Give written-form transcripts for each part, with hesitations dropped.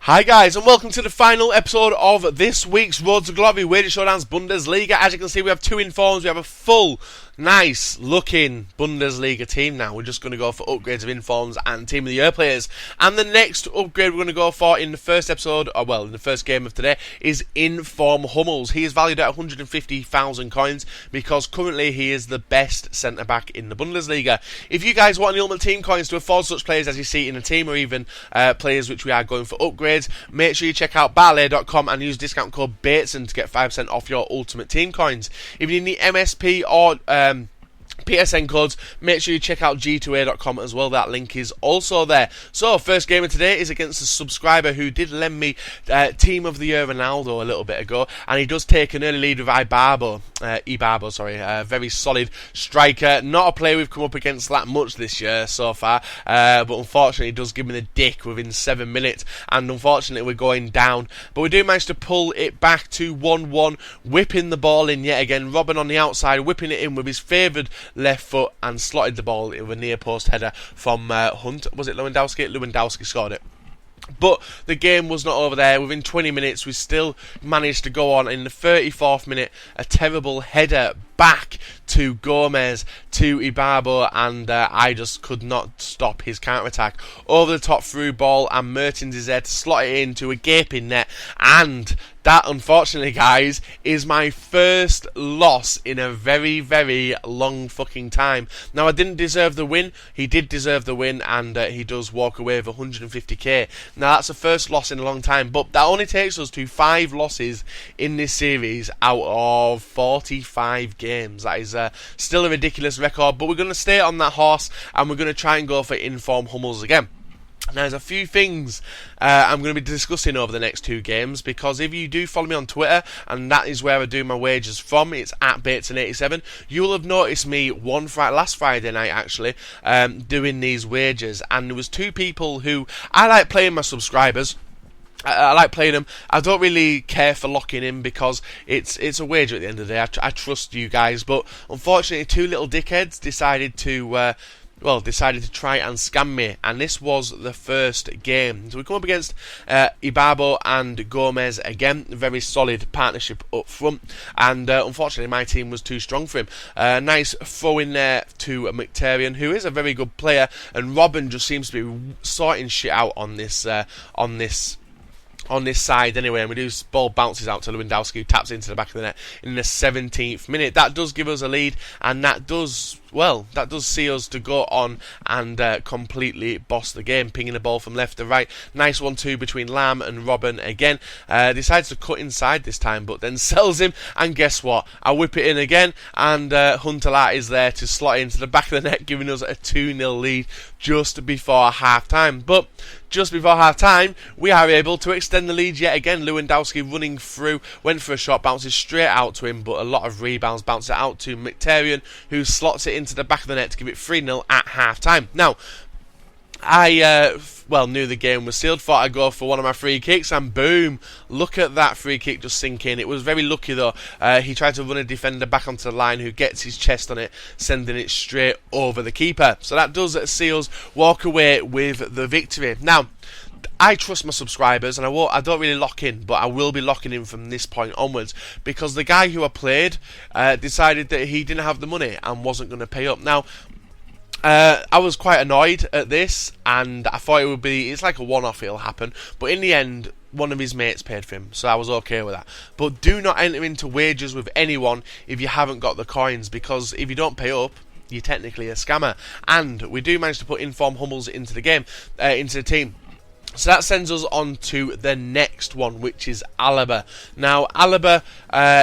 Hi guys, and welcome to the final episode of this week's Road to Glory Wager Showdown's Bundesliga. As you can see, we have two informs. We have a full, nice looking Bundesliga team now. We're just going to go for upgrades of informs and Team of the Year players. And the next upgrade we're going to go for in the first episode, or well, in the first game of today, is Inform Hummels. He is valued at 150,000 coins because currently he is the best centre-back in the Bundesliga. If you guys want the ultimate team coins to afford such players as you see in the team, or even players which we are going for upgrades, make sure you check out dailyrender.com and use discount code BATESON to get 5% off your ultimate team coins. If you need MSP or PSN codes, make sure you check out g2a.com as well. That link is also there. So, first game of today is against a subscriber who did lend me Team of the Year Ronaldo a little bit ago, and he does take an early lead with Ibarbo, very solid striker. Not a player we've come up against that much this year so far, but unfortunately he does give me the dick within 7 minutes, and unfortunately we're going down. But we do manage to pull it back to 1-1, whipping the ball in yet again. Robin on the outside, whipping it in with his favoured left foot and slotted the ball with a near post header from Hunt. Was it Lewandowski? Lewandowski scored it. But the game was not over there. Within 20 minutes we still managed to go on. In the 34th minute, a terrible header back to Gomez, to Ibarbo, and I just could not stop his counter-attack. Over the top through ball, and Mertens is there to slot it into a gaping net, and that, unfortunately, guys, is my first loss in a very, very long fucking time. Now, I didn't deserve the win. He did deserve the win, and he does walk away with 150k. Now, that's the first loss in a long time, but that only takes us to 5 losses in this series out of 45 games. That is still a ridiculous record, but we're going to stay on that horse, and we're going to try and go for Inform Hummels again. Now, there's a few things I'm going to be discussing over the next 2 games, because if you do follow me on Twitter, and that is where I do my wagers from, it's at Bateson87, you will have noticed me last Friday night actually, doing these wagers, and there was 2 people who, I like playing my subscribers. I like playing them. I don't really care for locking in because it's a wager at the end of the day. I trust you guys, but unfortunately 2 little dickheads decided to try and scam me, and this was the first game. So we come up against Ibarbo and Gomez again. Very solid partnership up front, and unfortunately my team was too strong for him. Nice throw in there to Mkhitaryan, who is a very good player, and Robin just seems to be sorting shit out on this side anyway, and we do ball bounces out to Lewandowski, who taps into the back of the net in the 17th minute. That does give us a lead, and that does see us to go on and completely boss the game, pinging the ball from left to right. Nice 1-2 between Lam and Robin again. Decides to cut inside this time, but then sells him, and guess what? I whip it in again, and Huntelaar is there to slot into the back of the net, giving us a 2-0 lead just before half-time. But just before half-time, we are able to extend the lead yet again. Lewandowski running through, went for a shot, bounces straight out to him, but a lot of rebounds, bounce it out to Mkhitaryan, who slots it into the back of the net to give it 3-0 at half-time. Now, I knew the game was sealed, thought I'd go for one of my free kicks, and boom, look at that free kick just sink in. It was very lucky though. He tried to run a defender back onto the line, who gets his chest on it, sending it straight over the keeper. So that does see us walk away with the victory. Now, I trust my subscribers, and I don't really lock in, but I will be locking in from this point onwards, because the guy who I played decided that he didn't have the money and wasn't going to pay up. Now, I was quite annoyed at this, and I thought it's like a one-off, it'll happen, but in the end, one of his mates paid for him, so I was okay with that. But do not enter into wagers with anyone if you haven't got the coins, because if you don't pay up, you're technically a scammer. And we do manage to put Inform Hummels into the game, into the team. So that sends us on to the next one, which is Alaba. Now, Alaba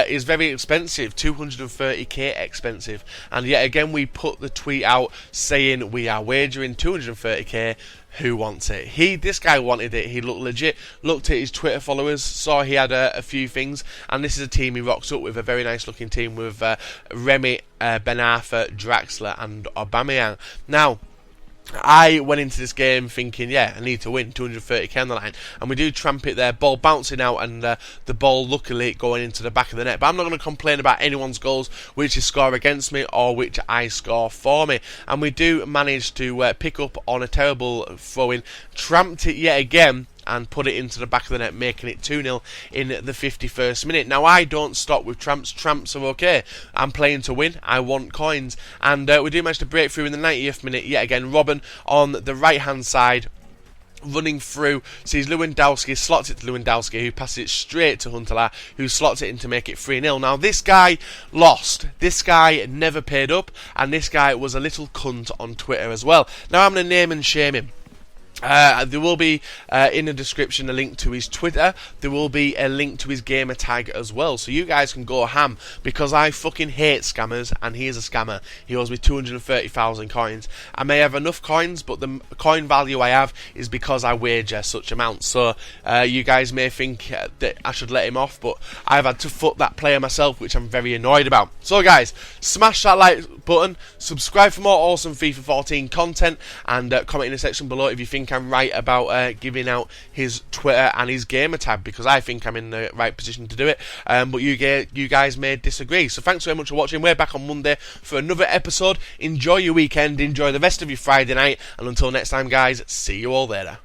is very expensive, 230k expensive. And yet again, we put the tweet out saying we are wagering 230k. Who wants it? This guy wanted it. He looked legit. Looked at his Twitter followers, saw he had a few things, and this is a team he rocks up with, a very nice looking team with Remy, Ben Arfa, Draxler, and Aubameyang. Now, I went into this game thinking, yeah, I need to win, 230k on the line, and we do tramp it there, ball bouncing out, and the ball luckily going into the back of the net. But I'm not going to complain about anyone's goals which is score against me or which I score for me. And we do manage to pick up on a terrible throw-in, tramped it yet again, and put it into the back of the net, making it 2-0 in the 51st minute. Now, I don't stop with tramps. Tramps are okay. I'm playing to win. I want coins. And we do manage to break through in the 90th minute yet again. Robin on the right-hand side, running through, sees Lewandowski, slots it to Lewandowski, who passes it straight to Huntelaar, who slots it in to make it 3-0. Now, this guy lost. This guy never paid up, and this guy was a little cunt on Twitter as well. Now, I'm going to name and shame him. There will be in the description a link to his Twitter. There will be a link to his gamer tag as well, so you guys can go ham, because I fucking hate scammers, and he is a scammer. He owes me 230,000 coins. I may have enough coins, but the coin value I have is because I wager such amounts. So you guys may think that I should let him off, but I've had to foot that player myself, which I'm very annoyed about. So guys, smash that like button, subscribe for more awesome FIFA 14 content, and comment in the section below if you think I'm right about giving out his Twitter and his gamer tag, because I think I'm in the right position to do it, but you guys may disagree. So thanks very much for watching. We're back on Monday for another episode. Enjoy your weekend, enjoy the rest of your Friday night, and until next time guys, see you all later.